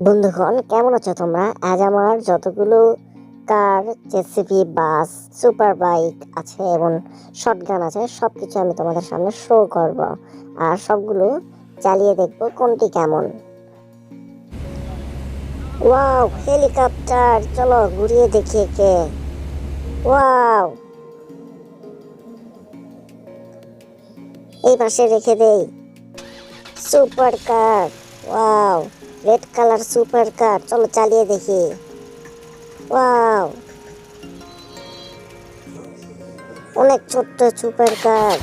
বন্ধুগণ, কেমন আছো তোমরা? আজ আমার যতগুলো কার, জেসিবি বাস, সুপার বাইক আছে এবং শটগান আছে, সবকিছু আমি তোমাদের সামনে শো করব আর সবগুলো চালিয়ে দেখব কোনটি কেমন। Wow, helicopter! চলো ঘুরিয়ে দেখি একে। ওয়াও, এই পাশে রেখে দেই। Super car! Wow, red colour super car, চলো চালিয়ে দেখি। ওয়াও, অনেক ছোট্ট সুপার কার।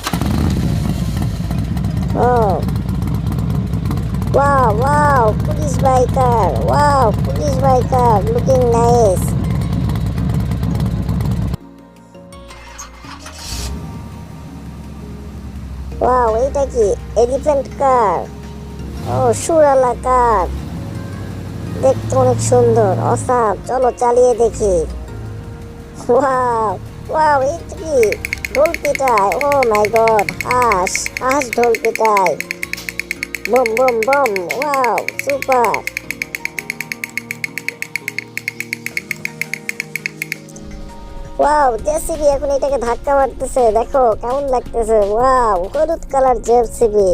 ও wow, wow, police biker! Wow, police biker, looking nice. Wow, এইটা কি? Elephant car! ও, সুরালা কার! দেখতে অনেক সুন্দর, অসাম। চলো চালিয়ে দেখি। ওয়াও, ওয়াও, এইটা কি? ঢোল পিটায়! ও মাই গড, হাঁস! হাঁস ঢোল পিটায়! বম বম বম! Wow, super! ওয়াও, জেসিবি এখন এটাকে ধাক্কা মারতেছে, দেখো কেমন লাগতেছে। ওয়াও, হলুদ কালার জেসিবি।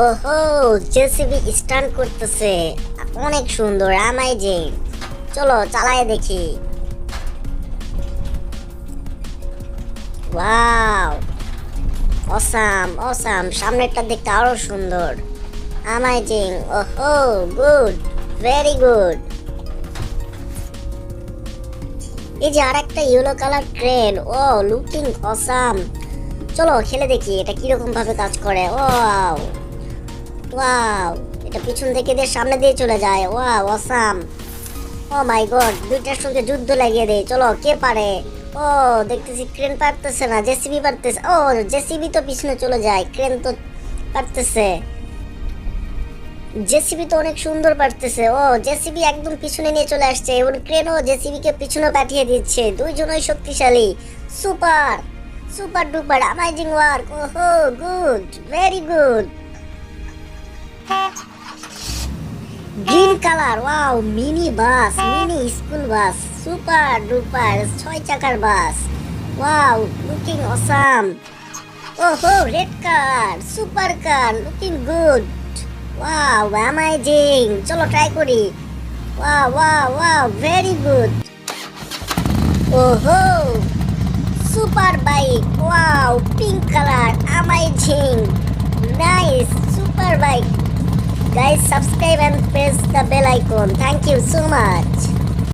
ওহো, জেসিবি স্টান্ট করতেছে, অনেক সুন্দর, অ্যামেজিং। চলো চালায় দেখি। Wow, awesome awesome! সামনেরটা দেখতে আরো সুন্দর, অ্যামেজিং। ওহো, গুড, ভেরি গুড। এই যে আরেকটা ইয়েলো কালার ট্রেন, ও লুকিং অসাম। চলো খেলে দেখি এটা কিরকম ভাবে কাজ করে। ওয়াও, ওয়াও, এটা পিছন থেকে দিয়ে সামনে দিয়ে চলে যায়। Wow, awesome! Oh my god, দুইটার সঙ্গে যুদ্ধ লাগিয়ে দেয়। চলো কে পারে? ও, দেখতেছি ক্রেন পারতেছে না, জেসিবি পারতেছে। ও, জেসিবি তো পিছনে চলে যায়, ক্রেন তো পারতেছে। জেসিবি তো অনেক সুন্দর পারতেছে। ও, জেসিবি একদম পিছনে নিয়ে চলে আসছে এবং ক্রেনও জেসিবি কে পিছনে পাঠিয়ে দিচ্ছে। দুইজনই শক্তিশালী। Super, super duper amazing work. ওহো, good, very good. Green colour! Wow, mini bus, mini school bus, super duper 6 চাকার বাস। Wow, looking awesome. ওহো, red car, super car, looking good. Wow, amazing! চলো try করি। Wow wow wow, very good. ওহো, super bike! Wow, pink colour, amazing, nice, super bike. Guys, subscribe and press the bell icon. Thank you so much.